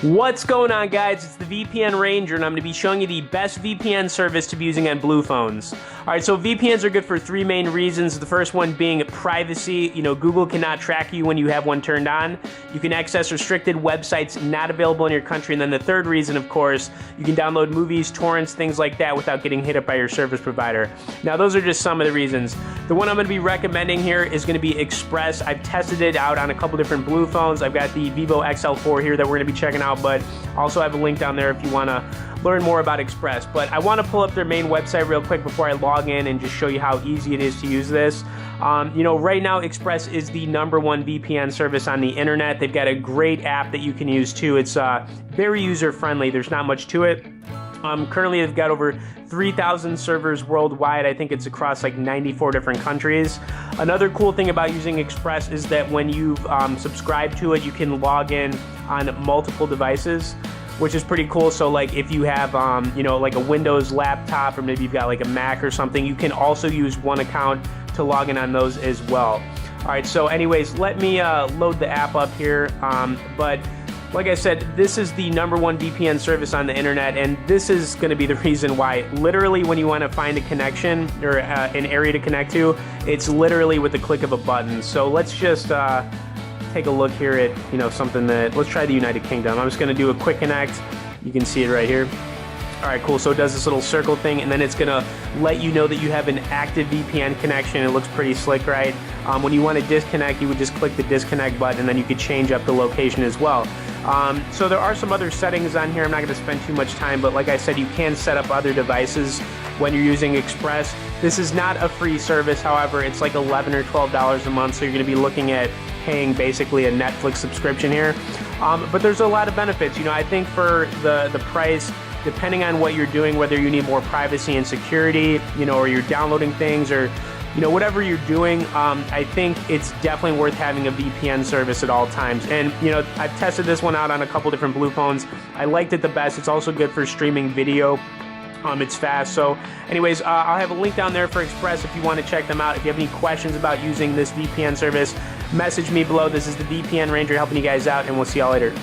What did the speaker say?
What's going on, guys? It's the VPN Ranger, and I'm going to be showing you the best VPN service to be using on Blue phones. Alright, so VPNs are good for three main reasons. The first one being privacy. Google cannot track you when you have one turned on. You can access restricted websites not available in your country. And then the third reason, of course, you can download movies, torrents, things like that without getting hit up by your service provider. Now, those are just some of the reasons. The one I'm going to be recommending here is going to be Express. I've tested it out on a couple different Blue phones. I've got the Vivo XL4 here that we're going to be checking out, but also have a link down there if you want to learn more about Express. But I want to pull up their main website real quick before I log in and just show you how easy it is to use this. Right now Express is the #1 VPN service on the internet. They've got a great app that you can use too. It's very user-friendly. There's not much to it. Currently, they've got over 3,000 servers worldwide. I think it's across like 94 different countries. Another cool thing about using Express is that when you've subscribed to it, you can log in on multiple devices, which is pretty cool. So like if you have, like a Windows laptop, or maybe you've got like a Mac or something, you can also use one account to log in on those as well. All right, so anyways, let me load the app up here. But like I said, this is the #1 VPN service on the internet, and this is going to be the reason why. Literally, when you want to find a connection or an area to connect to, it's literally with the click of a button. So let's just take a look here at something that, let's try the United Kingdom. I'm just going to do a quick connect. You can see it right here. All right, cool. So it does this little circle thing, and then it's going to let you know that you have an active VPN connection. It looks pretty slick, right? When you want to disconnect, you would just click the disconnect button, and then you could change up the location as well. So there are some other settings on here. I'm not going to spend too much time, but like I said, you can set up other devices when you're using Express. This is not a free service, however. It's like $11 or $12 a month, so you're going to be looking at paying basically a Netflix subscription here. But there's a lot of benefits. I think for the price, depending on what you're doing, whether you need more privacy and security, or you're downloading things, or whatever you're doing, I think it's definitely worth having a VPN service at all times. And I've tested this one out on a couple different Blue phones. I liked it the best. It's also good for streaming video. It's fast. So anyways, I'll have a link down there for Express if you want to check them out. If you have any questions about using this VPN service, message me below. This is the VPN Ranger helping you guys out, and we'll see y'all later.